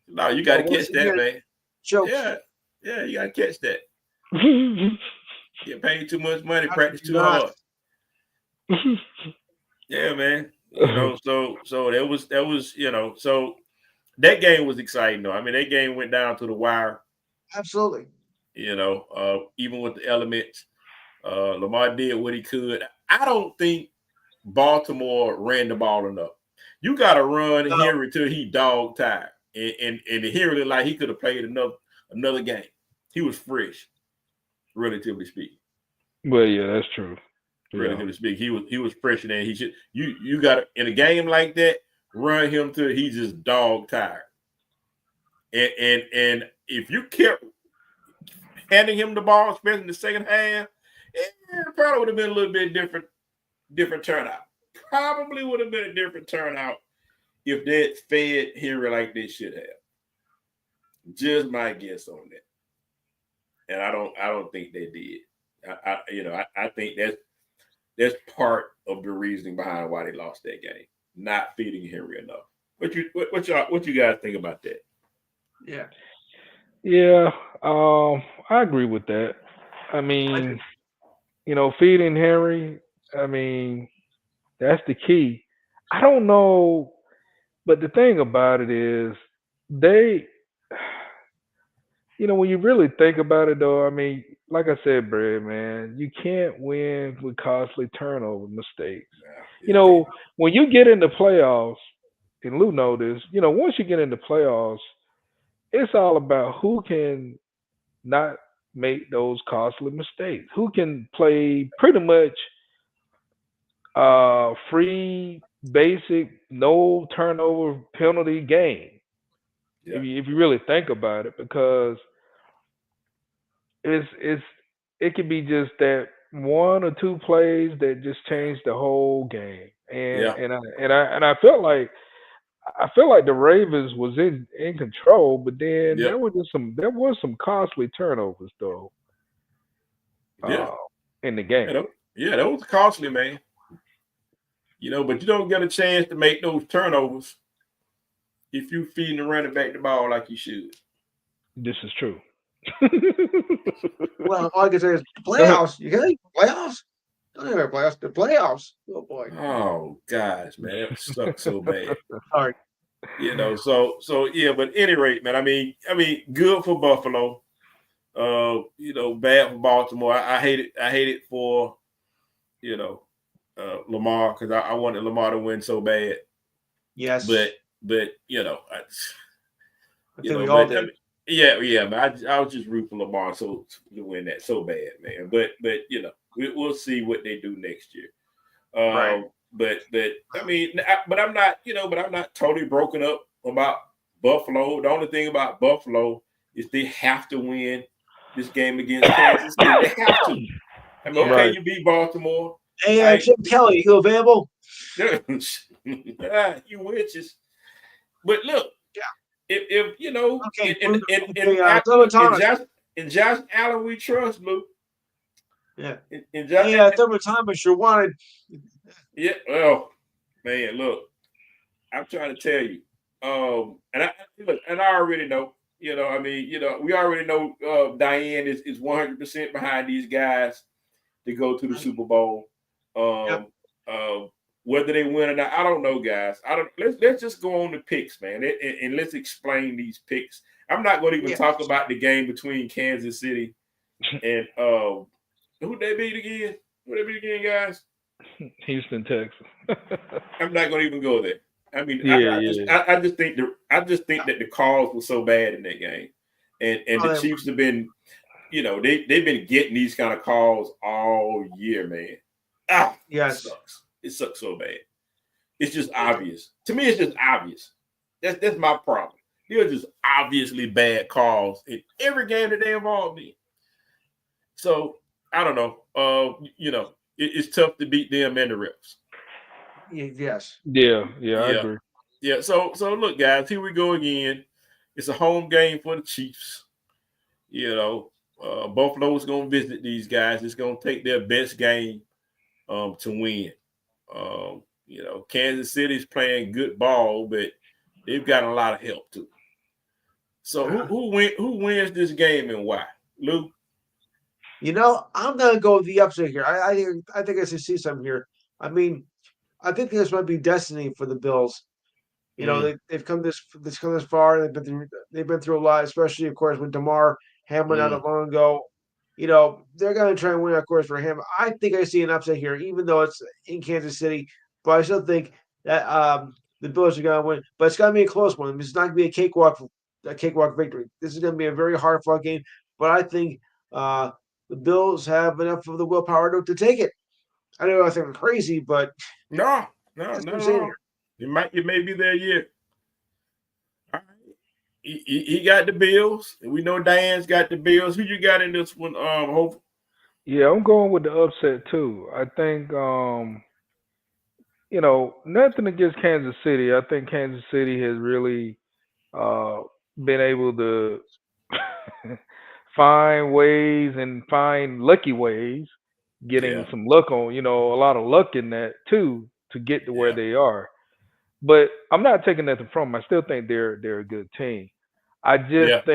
No, you got to catch that, man. Jokes. Yeah, you got to catch that. Get paid too much money, practice too not. hard. Yeah, man. So that was so that game was exciting though. I mean, that game went down to the wire. Absolutely. Even with the elements, Lamar did what he could. I don't think Baltimore ran the ball enough. You got to run Henry till he dog tired, and Henry looked like he could have played another game. He was fresh, relatively speaking. Well, yeah, that's true. Relatively speaking, he was fresher than he should. You got to, in a game like that, run him till he's just dog tired. And if you kept handing him the ball, especially in the second half, it probably would have been a little bit different turnout. Probably would have been a different turnout if they had fed Henry like they should have. Just my guess on that. And I don't think they did. I think that's part of the reasoning behind why they lost that game. Not feeding Henry enough. What you guys think about that? Yeah. Yeah. I agree with that. I mean, feeding Henry. I mean, That's the key. I don't know, but the thing about it is they, when you really think about it, though, I mean, like I said, Brad, man, you can't win with costly turnover mistakes. You Yeah, know, when you get into playoffs, and Lou know this, once you get into playoffs, it's all about who can not make those costly mistakes, who can play pretty much free, basic, no turnover penalty game. yeah, If you really think about it, because it's it could be just that one or two plays that just change the whole game. And yeah, and I felt like the Ravens was in control, but then yeah, there was some costly turnovers though, yeah. uh, in the game. Yeah, that was costly, man. But you don't get a chance to make those turnovers if you feeding the running back the ball like you should. This is true. Well, all I can say is playoffs. You okay? Playoffs? Don't even playoffs. The playoffs. Oh boy. Oh gosh, man, that sucks so bad. All right. So yeah, but at any rate, man, good for Buffalo. Bad for Baltimore. I hate it. I hate it for you know Lamar, because I wanted Lamar to win so bad. Yes. But I think we all did. yeah. But I was just rooting for Lamar to win that so bad, man. But we'll see what they do next year. Right. But I'm not but I'm not totally broken up about Buffalo. The only thing about Buffalo is they have to win this game against Kansas City. They have to. Okay, Right. you beat Baltimore. Hey, Chip Kelly, you available? You witches. But look, if Okay. in Josh Allen we trust, Luke. Yeah. In Thurman Thomas, you're wanted. Yeah, well, man, look, I'm trying to tell you. And I already know, we already know Diane is 100% behind these guys to go to the Super Bowl. Whether they win or not, I don't know, guys. Let's just go on the picks, man, and let's explain these picks. I'm not going to even talk about the game between Kansas City and who they beat again? Who they beat again, guys? Houston, Texas. I'm not going to even go there. I mean, Yeah, I just think that the calls were so bad in that game, and the Chiefs have been, they've been getting these kind of calls all year, man. Yes. It sucks so bad. It's just obvious. To me, it's just obvious. That's my problem. They're just obviously bad calls in every game that they involved in. So I don't know. It's tough to beat them and the refs. Yes. Yeah, I agree. Yeah. So look, guys, here we go again. It's a home game for the Chiefs. Buffalo's gonna visit these guys. It's gonna take their best game to win. Kansas City's playing good ball, but they've got a lot of help too. So who wins this game and why? Lou? I'm gonna go with the upset here. I think I should see something here. I mean, I think this might be destiny for the Bills. They've come this far. They've been through a lot, especially of course with DeMar Hamlin not long ago. They're going to try and win, of course, for him. I think I see an upset here, even though it's in Kansas City. But I still think that the Bills are going to win. But it's going to be a close one. It's not going to be a cakewalk victory. This is going to be a very hard-fought game. But I think the Bills have enough of the willpower to take it. I know I think I'm crazy, but no. You may be there yet. All right. He got the Bills, and we know Diane's got the Bills. Who you got in this one, Hope? Yeah, I'm going with the upset too. I think nothing against Kansas City. I think Kansas City has really been able to find ways and find lucky ways, getting some luck on, a lot of luck in that too to get to where they are. But I'm not taking nothing from them. I still think they're a good team. I just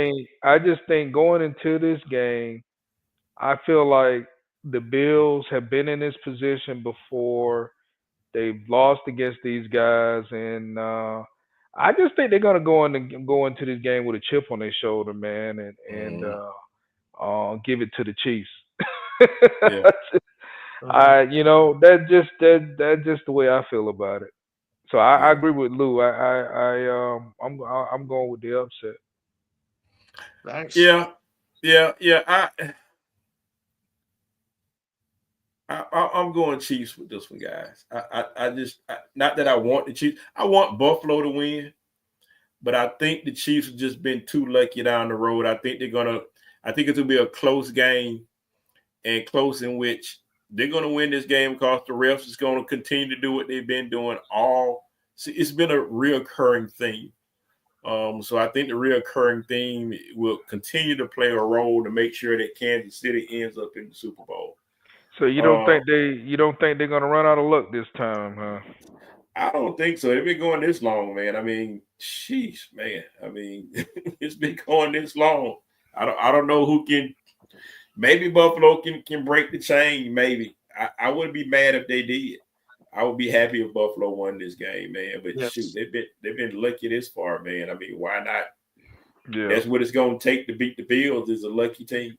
think going into this game, I feel like the Bills have been in this position before. They've lost against these guys, and I just think they're gonna go into this game with a chip on their shoulder, man, and Mhm. give it to the Chiefs. Yeah. That's just the way I feel about it. So I Yeah. agree with Lou. I'm going with the upset. Thanks. Yeah. Yeah. Yeah. I'm going Chiefs with this one, guys. I just not that I want the Chiefs. I want Buffalo to win, but I think the Chiefs have just been too lucky down the road. I think they're gonna. I think it's gonna be a close game, and close in which they're gonna win this game because the refs is gonna continue to do what they've been doing all. See, it's been a reoccurring theme. So I think the reoccurring theme will continue to play a role to make sure that Kansas City ends up in the Super Bowl. So Uh, you don't think they're gonna run out of luck this time, huh? I don't think so. They've been going this long, man. I mean, sheesh, man. I mean, it's been going this long. I don't know who can. Maybe Buffalo can break the chain. Maybe I wouldn't be mad if they did. I would be happy if Buffalo won this game, man. But shoot, Yes. they've been lucky this far, man. I mean, why not? Yeah, That's what it's going to take to beat the Bills. Is a lucky team,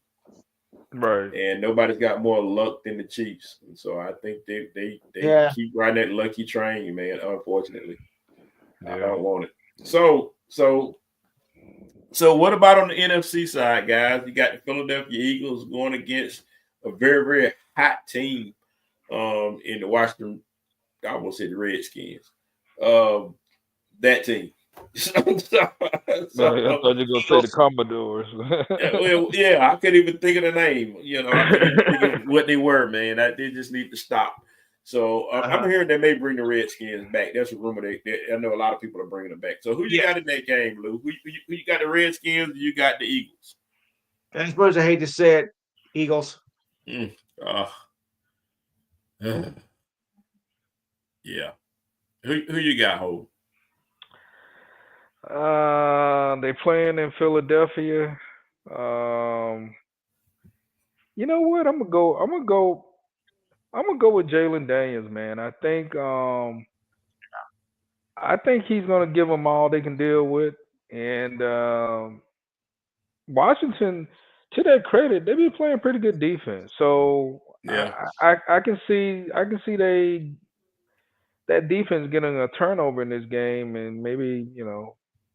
right. and nobody's got more luck than the Chiefs. And so I think they Yeah. keep riding that lucky train, man. Unfortunately. I Yeah. don't want it. So what about on the NFC side, guys? You got the Philadelphia Eagles going against a very, very hot team in the Washington, I almost said the Redskins. That team. so, No, I thought you were gonna say the Commodores. yeah, I couldn't even think of the name. I couldn't even think of what they were, man. They just need to stop. So I'm hearing they may bring the Redskins back. That's a rumor. I know a lot of people are bringing them back. So who you got in that game, Lou? Who you got the Redskins? Or you got the Eagles? I suppose I hate to say it, Eagles. Mm. Yeah. Who you got, Ho? They playing in Philadelphia. Um, you know what? I'm gonna go. I'm gonna go with Jalen Daniels, man. I think he's gonna give them all they can deal with, and Washington, to their credit, they've been playing pretty good defense. So Yeah. I can see that defense getting a turnover in this game, and maybe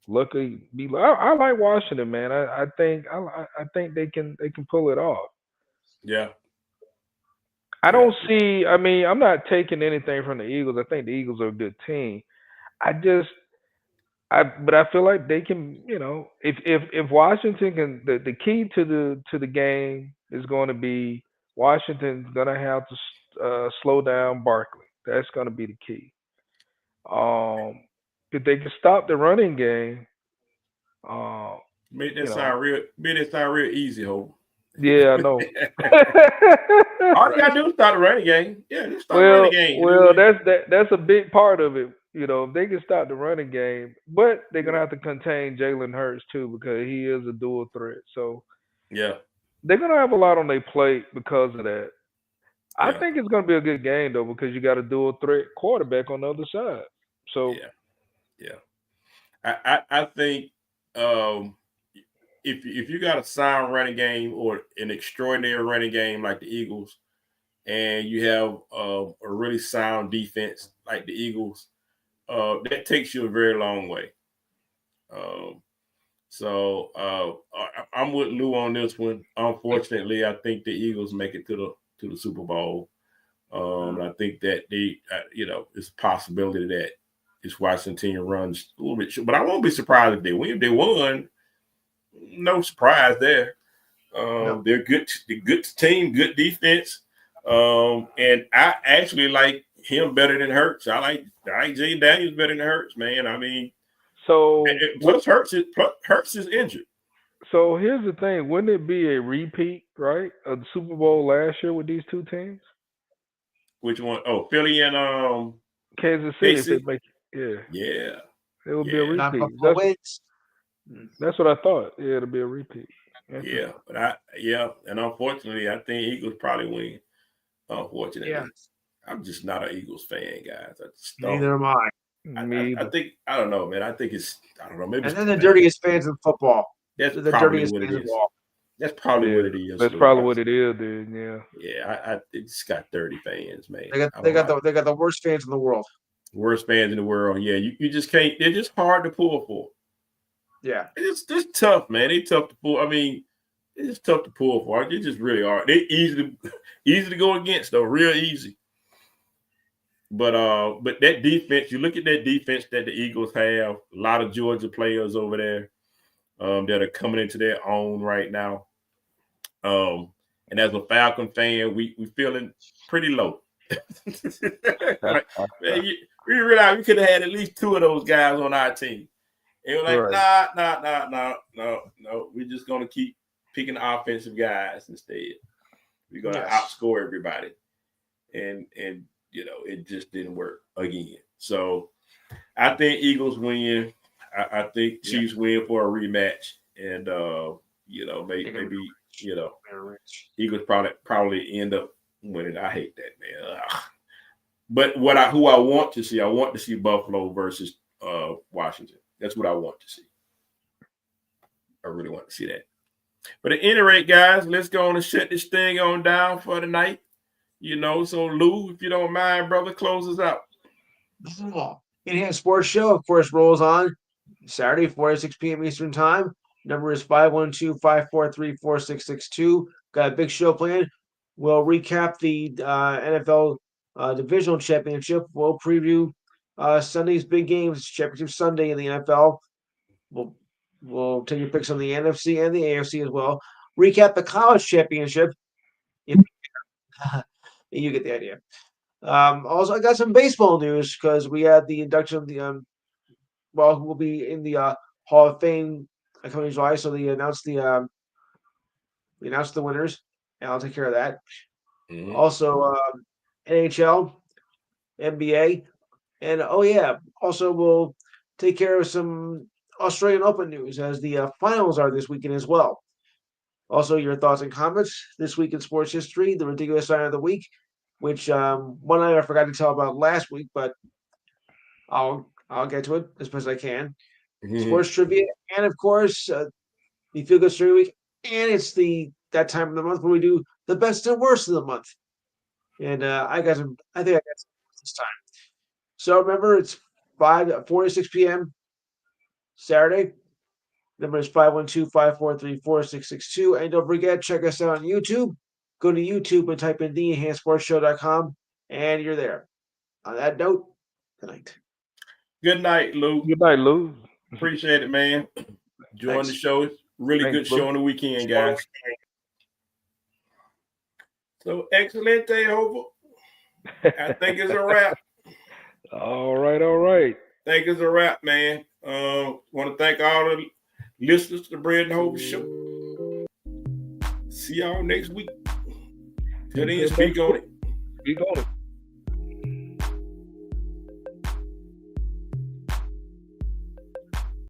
lucky be. I like Washington, man. I think they can pull it off. Yeah. I Yeah. don't see. I mean, I'm not taking anything from the Eagles. I think the Eagles are a good team. I just but I feel like they can, if Washington can, the key to the game is going to be Washington's going to have to slow down Barkley. That's going to be the key. If they can stop the running game, uh, you know, Made that sound real easy, Ho. yeah, I know. All you gotta do is start the running game. Yeah, just start the running well, game. And they well, win. that's a big part of it. If they can stop the running game, but they're gonna have to contain Jalen Hurts too because he is a dual threat. So Yeah, they're gonna have a lot on their plate because of that. I yeah, think it's gonna be a good game though because you got a dual threat quarterback on the other side. So yeah, yeah. I think um, if you got a sound running game or an extraordinary running game like the Eagles, and you have a really sound defense like the Eagles, that takes you a very long way. Um, I'm with Lou on this one. Unfortunately, I think the Eagles make it to the Super Bowl. I think that it's a possibility that this Washington team runs a little bit, but I won't be surprised if they win. If they won, no surprise there. No. They're good. They're good team, good defense, and I actually like him better than Hurts. I like Jay Daniels better than Hurts, man. I mean, so plus Hurts is injured. so here's the thing: wouldn't it be a repeat, right, of the Super Bowl last year with these two teams? Which one? Oh, Philly and Kansas City, if they KC. make yeah, Yeah, it would be a yeah, repeat. Non-Buffalo wins. That's what I thought. Yeah, it'll be a repeat. yeah. Interesting. But and unfortunately, I think Eagles probably win. Yeah. Unfortunately, I'm just not an Eagles fan, guys. I just Neither am I. I think I don't know, man. I think it's I don't know. Maybe And then the dirtiest fans in football. That's the probably dirtiest what it fans is. of all. That's probably what it is. That's probably what it is, dude. Yeah. Yeah, it's got dirty fans, man. They got the worst fans in the world. Worst fans in the world. Yeah, you just can't. They're just hard to pull for. Yeah, it's tough, man. They tough to pull. I mean, it's just tough to pull for. They just really are. They easy to go against though, real easy. But that defense, you look at that defense that the Eagles have. A lot of Georgia players over there that are coming into their own right now. And as a Falcon fan, we feeling pretty low. Like, man, we realized we could have had at least 2 of those guys on our team. And we're like, no. We're just gonna keep picking offensive guys instead. We're gonna outscore everybody. And it just didn't work again. So I think Eagles win. I think Chiefs win for a rematch. And maybe Eagles probably end up winning. I hate that, man. But who I want to see Buffalo versus Washington. That's what I want to see. I really want to see that. But at any rate, guys, let's go on and shut this thing on down for the night. So Lou, if you don't mind, brother, close us out. Enhanced Sports Show, of course, rolls on Saturday, 4 to 6 p.m. Eastern Time. Number is 512-543-4662. Got a big show planned. We'll recap the NFL Divisional Championship. We'll preview Sunday's big games, Championship Sunday in the NFL. We'll take your picks on the NFC and the AFC as well. Recap the College Championship. You get the idea. Also, I got some baseball news because we had the induction of the who will be in the Hall of Fame coming July. So they announced the winners, and I'll take care of that. Mm-hmm. Also, NHL, NBA, and also we'll take care of some Australian Open news as the finals are this weekend as well. Also, your thoughts and comments this week in sports history, the ridiculous sign of the week, which one I forgot to tell about last week, but I'll get to it as best as I can. Mm-hmm. Sports trivia, and of course, the Feel Good Story Week, and it's that time of the month where we do the best and worst of the month. And I think I got some this time. So remember, it's 4 to 6 p.m. Saturday. Number is 512-543-4662. And don't forget, check us out on YouTube. Go to YouTube and type in theenhancedsportsshow.com, and you're there. On that note, good night. Good night, Lou. Good night, Lou. Appreciate it, man. Enjoying the show. Really good show on the weekend, guys. So, excelente, Hova. I think it's a wrap. All right. I think it's a wrap, man. Want to thank all the listeners to the Bread and Hova Show. See y'all next week. Till then, speak on it. Speak on it.